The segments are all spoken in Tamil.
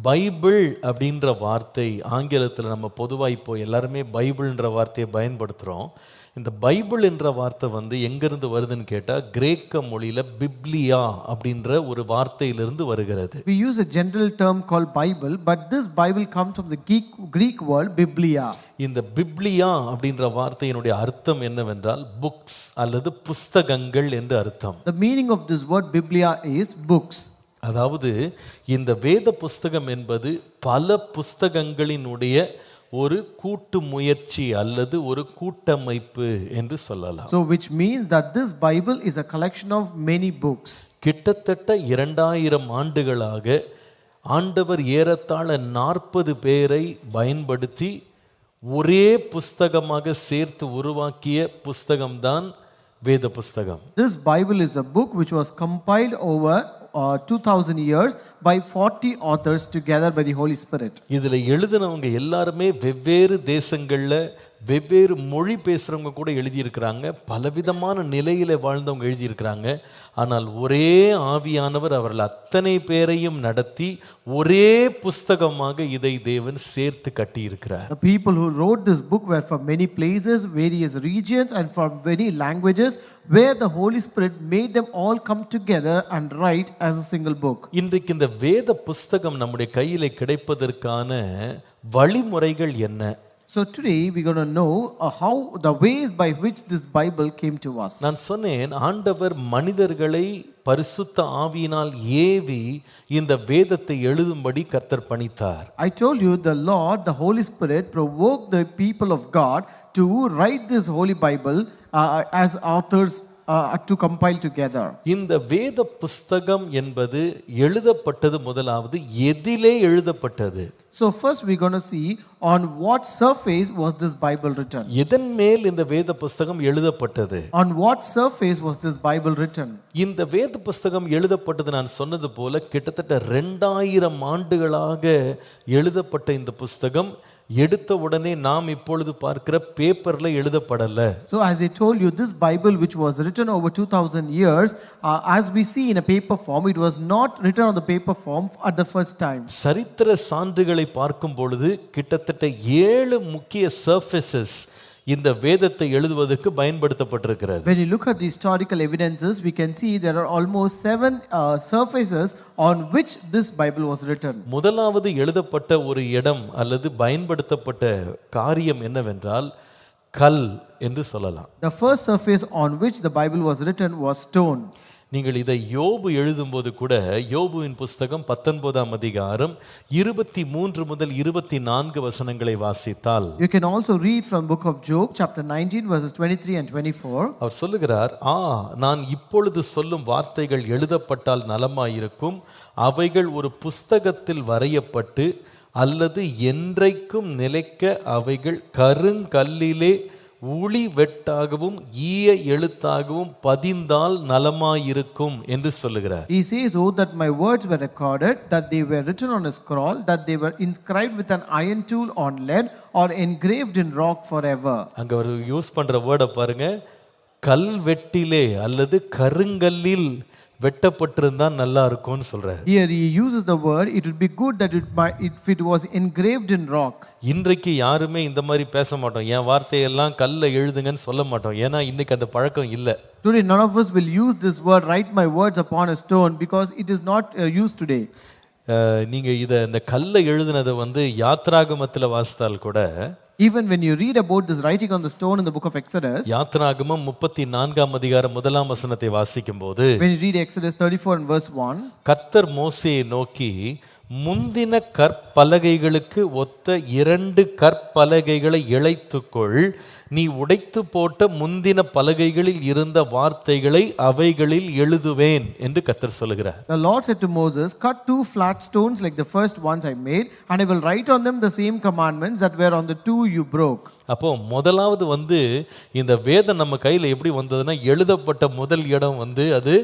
பைபிள் அப்படின்ற வார்த்தை ஆங்கிலத்தில் நம்ம பொதுவாக இப்போ எல்லாருமே பைபிள்ன்ற வார்த்தையை பயன்படுத்துகிறோம். இந்த பைபிள் என்ற வார்த்தை வந்து எங்கிருந்து வருதுன்னு கேட்டால் கிரேக்க மொழியில் பிப்லியா அப்படின்ற ஒரு வார்த்தையிலிருந்து வருகிறது. We use a general term called Bible, but this Bible comes from the Greek word biblia. இந்த பிப்லியா அப்படின்ற வார்த்தையினுடைய அர்த்தம் என்னவென்றால் புக்ஸ் அல்லது புஸ்தகங்கள் என்று அர்த்தம். The meaning of this word biblia is books. அதாவது இந்த வேத புஸ்தகம் என்பது பல புஸ்தகங்களினுடைய ஒரு கூட்டு முயற்சி அல்லது ஒரு கூட்டமைப்பு என்று சொல்லலாம். So which means that this Bible is a collection of many books. கிட்டத்தட்ட 2000 ஆண்டுகளாக ஆண்டவர் ஏறத்தாழ 40 பேரை பயன்படுத்தி ஒரே புஸ்தகமாக சேர்த்து உருவாக்கிய புஸ்தகம்தான் வேத புஸ்தகம். This Bible is a book which was compiled over 2000 years by 40 authors together by the Holy Spirit. இதில் எழுதினவங்க எல்லாருமே வெவ்வேறு தேசங்கள்ல வெவ்வேறு மொழி பேசுகிறவங்க கூட எழுதியிருக்கிறாங்க. பலவிதமான நிலையில் வாழ்ந்தவங்க எழுதியிருக்கிறாங்க. ஆனால் ஒரே ஆவியானவர் அவர்கள் அத்தனை பேரையும் நடத்தி ஒரே புஸ்தகமாக இதை தேவன் சேர்த்து கட்டியிருக்கிறார். The people who wrote this book were from many places, various regions and from many languages, where the Holy Spirit made them all come together and write as a single book. இன்றைக்கு இந்த வேத புஸ்தகம் நம்முடைய கையில் கிடைப்பதற்கான வழிமுறைகள் என்ன? So today we're going to know how the ways by which this Bible came to us. நான் சொன்னேன், ஆண்டவர் மனிதர்களை பரிசுத்த ஆவியினால் ஏவி இந்த வேதத்தை எழுதும்படி கர்த்தர் பணித்தார். I told you the Lord, the Holy Spirit provoked the people of God to write this Holy Bible as authors to compile together. இந்த வேத புஸ்தகம் என்பது எழுதப்பட்டது முதலாவது எதிலே எழுதப்பட்டது? So first we're going to see on what surface was this Bible written. எதன் மேல் இந்த வேத புஸ்தகம் எழுதப்பட்டது? On what surface was this Bible written? இந்த வேத புஸ்தகம் எழுதப்பட்டது நான் சொன்னது போல கிட்டத்தட்ட 2000 ஆண்டுகளாக எழுதப்பட்ட இந்த புஸ்தகம் எடுத்த உடனே நாம் இப்பொழுது பார்க்கிற பேப்பர்ல எழுதப்படல. So as I told you, this Bible which was written over 2000 years, as we see in a paper form, it was not written on the paper form at the first time. சரித்திர சான்றுகளை பார்க்கும் பொழுது கிட்டத்தட்ட 7 முக்கிய சர்ஃபேசஸ் இந்த வேதத்தை எழுதுவதற்கு பயன்படுத்தப்பட்டிருக்கிறது. When you look at the historical evidences, we can see there are almost 7 surfaces on which this Bible was written. முதலாவது எழுதப்பட்ட ஒரு இடம் அல்லது பயன்படுத்தப்பட்ட காரியம் என்னவென்றால் கல் என்று சொல்லலாம். The first surface on which the Bible was written was stone. நீங்கள் இதை யோபு எழுதும்போது கூட யோபுவின் புஸ்தகம் 19ஆம் அதிகாரம் 23 முதல் 24 வசனங்களை வாசித்தால் You can also read from book of Job chapter 19 verses 23 and 24. அவர் சொல்லுகிறார், நான் இப்பொழுது சொல்லும் வார்த்தைகள் எழுதப்பட்டால் நலமாயிருக்கும், அவைகள் ஒரு புஸ்தகத்தில் வரையப்பட்டு அல்லது என்றைக்கும் நிலைக்க அவைகள் கருங்கல்லிலே ஊழி வெட்டாகவும் ஈய எழுத்தாகவும் பதிந்தால் நலமாயிருக்கும் என்று சொல்லுகிறார். He says, "Oh, that my words were recorded, that they were written on a scroll, that they were inscribed with an iron tool on lead, or engraved in rock forever." அங்க ஒரு யூஸ் பண்ற வேர்டை பாருங்க, கல்வெட்டிலே அல்லது கருங்கல்லில் வெட்டப்பட்டிருந்தா நல்லா இருக்கும்னு சொல்றாரு. Here he uses the word, it would be good that if it was engraved in rock. இன்றைக்கு யாருமே இந்த மாதிரி பேச மாட்டோம், என் வார்த்தையெல்லாம் கல்ல எழுதுங்கன்னு சொல்ல மாட்டோம், ஏன்னா இன்னைக்கு அந்த பழக்கம் இல்லை. Today none of us will use this word, write my words upon a stone, because it is not used today. நீங்க இந்த கல்ல எழுதுனதை யாத்ராகமத்தில் வாசித்தால் கூட, even when you read about this writing on the stone in the book of Exodus, யாத்ராகமம் 34ஆம் அதிகாரம் 1ஆம் வசனத்தை வாசிக்கும்போது, when you read Exodus 34 and verse 1, கர்த்தர் மோசேயை நோக்கி, முந்தின கற்பலகைகளுக்கு ஒத்த 2 கற்பலகைகளை இழைத்துக்கொள், நீ உடைத்து போட்ட முந்தின பலகைகளில் இருந்த வார்த்தைகளை அவைகளில் எழுதுவேன் என்று கர்த்தர் சொல்லுகிறார். The Lord said to Moses, "Cut 2 flat stones like the first ones I made, and I will write on them the same commandments that were on the 2 you broke." அப்போ முதலாவது இந்த வேதம் நம்ம கையில் எப்படி வந்ததுன்னா, எழுதப்பட்ட முதல் இடம் அது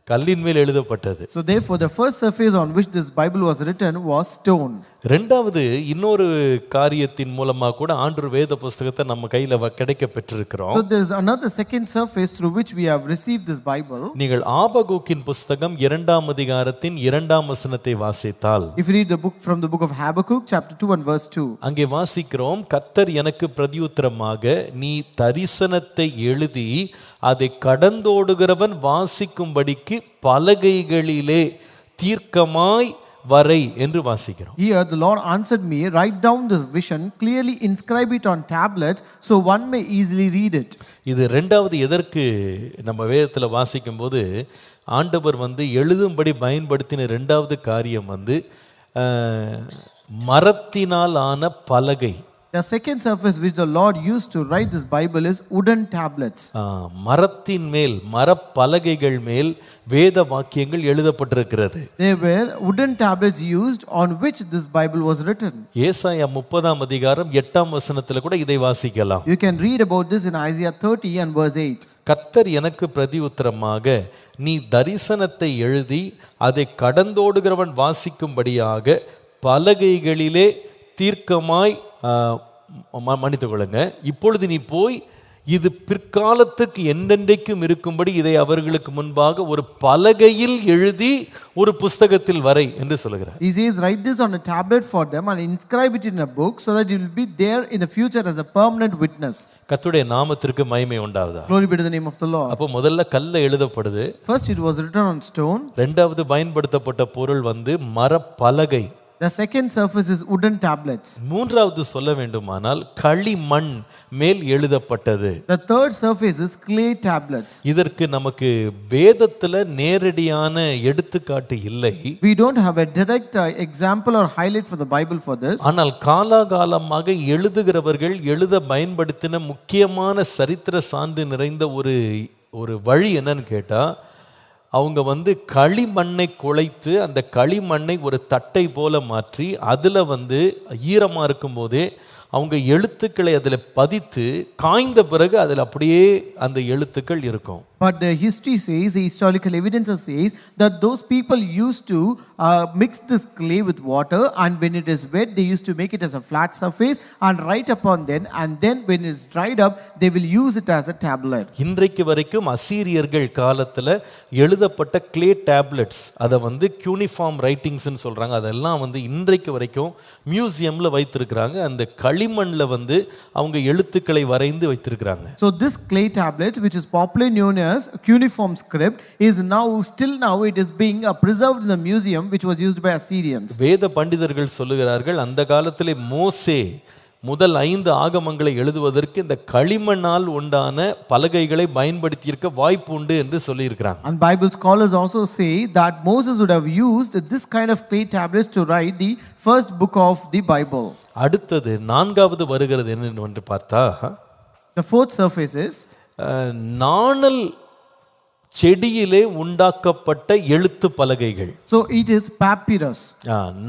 கல்லின் மேல் எழுதப்பட்டது. So therefore the first surface on which this Bible was written was stone. ரெண்டாவது இன்னொரு காரியத்தின் மூலமா கூட ஆண்டவர் வேத புஸ்தகத்தை நம்ம கையில கிடைக்க பெற்றிருக்கிறோம். So there is another second surface through which we have received this Bible. நீங்கள் ஆபகூக்கின் புஸ்தகம் 2ஆம் அதிகாரத்தின் 2ஆம் வசனத்தை வாசித்தால், If you read the book from the book of Habakkuk chapter 2 and verse 2, அங்கே வாசிக்கிறோம், கர்த்தர் எனக்கு பிரதியுத்தரமாக நீ தரிசனத்தை எழுதி அதை கடந்தோடுகிறவன் வாசிக்கும்படிக்கு பலகைகளிலே தீர்க்கமாய் வரை என்று வாசிக்கிறோம். Here the Lord answered me, write down this vision, clearly inscribe it on tablets so one may easily read it. இது ரெண்டாவது எதற்கு நம்ம வேதத்துல வாசிக்கும்போது ஆண்டவர் எழுதும்படி பயன்படுத்தின ரெண்டாவது காரியம் மரத்தினால் ஆன பலகை. The second surface which the Lord used to write this Bible is wooden tablets. மரத்தின் மேல் மரப்பலகைகள் மேல் வேத வாக்கியங்கள் எழுதப்பட்டிருக்கிறது. There were wooden tablets used on which this Bible was written. ஏசாயா 30ஆம் அதிகாரம் 8ஆம் வசனத்துல கூட இதை வாசிக்கலாம். You can read about this in Isaiah 30 and verse 8. கர்த்தர் எனக்கு பிரதியுத்தரமாக நீ தரிசனத்தை எழுதி அதை கடந்தோடுகிறவன் வாசிக்கும்படியாக பலகைகளிலே தீர்க்கமாய் மன்னித்துக் கொள்ளுங்க, இப்பொழுது நீ போய் இது பிற்காலத்துக்கு என்றென்றைக்கும் இருக்கும்படி இதை அவர்களுக்கு முன்பாக ஒரு பலகையில் எழுதி ஒரு புஸ்தகத்தில் வரை என்று சொல்கிறார். He says, write this on a tablet for them and inscribe it in a book so that it will be there in the future as a permanent witness. கர்த்தருடைய நாமத்திற்கு மகிமை உண்டாவதாக. Glory be to the name of the Lord. அப்போ முதல்ல கல்ல எழுதப்படுது. First it was written on stone. இரண்டாவது பயன்படுத்தப்பட்ட பொருள் மரப்பலகை. The second surface is wooden tablets. மூன்றாவது சொல்ல வேண்டுமானால் களிமண் மேல் எழுதப்பட்டது. The third surface is clay tablets. இதற்கு நமக்கு வேதத்துல நேரடியான எடுத்துக்காட்டு இல்லை. We don't have a direct example or highlight for the Bible for this. ஆனால் காலாகாலமாக எழுதுகிறவர்கள் எழுத பயன்படுத்தின முக்கியமான சரித்திர சான்று நிறைந்த ஒரு வழி என்னன்னு கேட்டா, அவங்க களிமண்ணை குழைத்து அந்த களிமண்ணை ஒரு தட்டை போல மாற்றி அதில் ஈரமாக இருக்கும்போதே அவங்க எழுத்துக்களை அதில் பதித்து காய்ந்த பிறகு அதில் அப்படியே அந்த எழுத்துக்கள் இருக்கும். But the history says, the historical evidence says that those people used to mix this clay with water, and when it is wet they used to make it as a flat surface and write upon them, and then when it is dried up they will use it as a tablet. இன்றைக்கு வரைக்கும் அசீரியர்கள் காலத்தில் எழுதப்பட்ட clay tablets அதை cuneiform writings ன்னு சொல்றாங்க. அதெல்லாம் இன்றைக்கு வரைக்கும் மியூசியம்ல வைத்திருக்கிறாங்க. அந்த களிமண்ல அவங்க எழுத்துக்களை வரைந்து வைத்திருக்கிறாங்க. So this clay tablet, which is popularly known as cuneiform script, is now it is being preserved in the museum which was used by Assyrians. வேத பண்டிதர்கள் சொல்லுகிறார்கள், அந்த காலத்திலே மோசே முதல் 5 ஆகமங்களை எழுதுவதற்கு இந்த களிமண்ணால் உண்டான பலகைகளை பயன்படுத்தியிருக்க வாய்ப்பு உண்டு என்று சொல்லியிருக்கிறாங்க. And Bible scholars also say that Moses would have used this kind of clay tablets to write the first book of the Bible. அடுத்தது நான்காவது வருகிறது என்னன்னு பார்த்தா, the fourth surface is நாணல் செடியிலே உண்டாக்கப்பட்ட எழுத்து பலகைகள். So it is papyrus.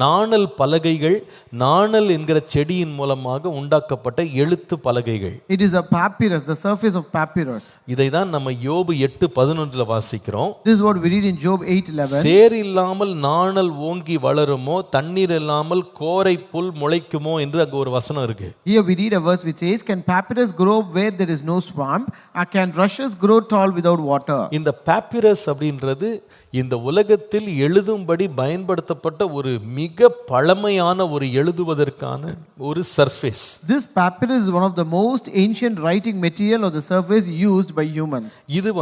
நாணல் பலகைகள், நாணல் என்கிற செடியின் மூலமாக உண்டாக்கப்பட்ட எழுத்து பலகைகள். It is a papyrus, the surface of papyrus. இதை தான் நம்ம யோபு 8:11 வாசிக்கிறோம். This is what we read in Job 8:11. சேர் இல்லாமல் நாணல் ஓங்கி வளருமோ, தண்ணீர் இல்லாமல் கோரை புல் முளைக்குமோ என்று அங்க ஒரு வசனம் இருக்கு. Here we read a verse which says, can papyrus grow where there is no swamp, or can rushes grow tall without water? இந்த பாப்பிரஸ் அப்படின்றது இந்த உலகத்தில் எழுதும்படி பயன்படுத்தப்பட்ட ஒரு மிக பழமையான ஒரு எழுதுவதற்கான ஒரு surface. This papyrus is one of the most ancient writing material of the surface used by humans. இது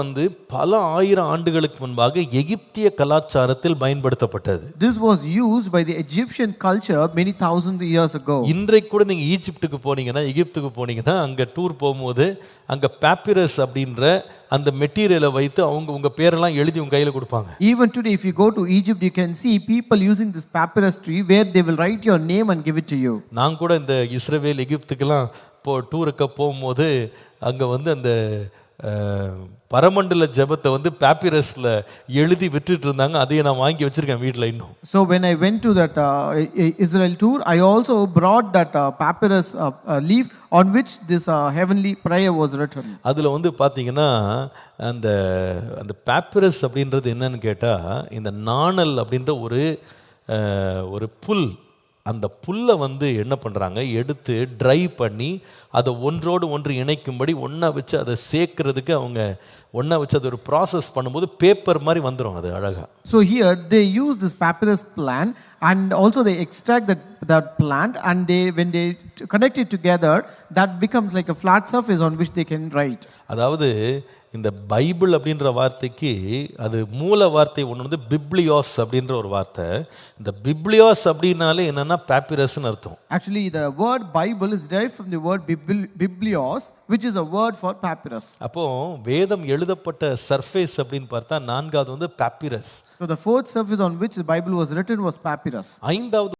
பல ஆயிரம் ஆண்டுகளுக்கு முன்பாக எகிப்திய கலாச்சாரத்தில் பயன்படுத்தப்பட்டது. This was used by the Egyptian culture many thousand years ago. இன்றைக்கு கூட நீங்க ஈஜிப்டுக்கு போனீங்கன்னா, எகிப்துக்கு போனீங்கன்னா, அங்க டூர் போகும்போது அங்க பாப்பிரஸ் அப்படின்ற அந்த மெட்டீரியலை வைத்து அவங்க உங்க பேரெல்லாம் எழுதி உங்க கையில கொடுப்பாங்க. Even today if you go to Egypt you can see people using this papyrus tree where they will write your name and give it to you. நான் கூட இந்த இஸ்ரவேல் எகிப்துக்கெல்லாம் டூருக்கு போகும்போது அங்க அந்த பரமண்டல ஜெபத்தை பாப்பிரஸ்ல எழுதி விட்டுட்டு இருந்தாங்க. அதையே நான் வாங்கி வச்சிருக்கேன் வீட்ல இன்னும். So when I went to that Israel tour, I also brought that papyrus leaf on which this heavenly prayer was written. அதுல பாத்தீங்கன்னா அந்த பாப்பிரஸ் அப்படின்றது என்னன்னு கேட்டா, இந்த நாணல் அப்படின்ற ஒரு புல் அந்த புல்லை வந்து என்ன பண்ணுறாங்க, எடுத்து ட்ரை பண்ணி அதை ஒன்றோடு ஒன்று இணைக்கும்படி ஒன்றா வச்சு அதை சேர்க்கறதுக்கு அவங்க ஒன்றா வச்சு அதை ஒரு ப்ராசஸ் பண்ணும்போது பேப்பர் மாதிரி வந்துடும் அது அழகாக. So here they use this papyrus plant and also they extract that plant, and when they connect it together, that becomes like a flat surface on which they can write. அதாவது இந்த பைபிள் அப்படின்ற வார்த்தைக்கு அது மூல வார்த்தை ஒன்று வந்து பிப்ளியாஸ் அப்படின்ற ஒரு வார்த்தை. இந்த பிப்ளியாஸ் அப்படின்னாலே என்னன்னா பேப்பிரஸ்ன்னு அர்த்தம். Actually the word Bible is derived from the word biblios, which is a word for papyrus. அப்போ வேதம் எழுதப்பட்ட சர்ஃபேஸ் அப்படின்னு பார்த்தா நான்காவது வந்து பேப்பிரஸ். So the fourth surface on which the Bible was written was papyrus. ஐந்தாவது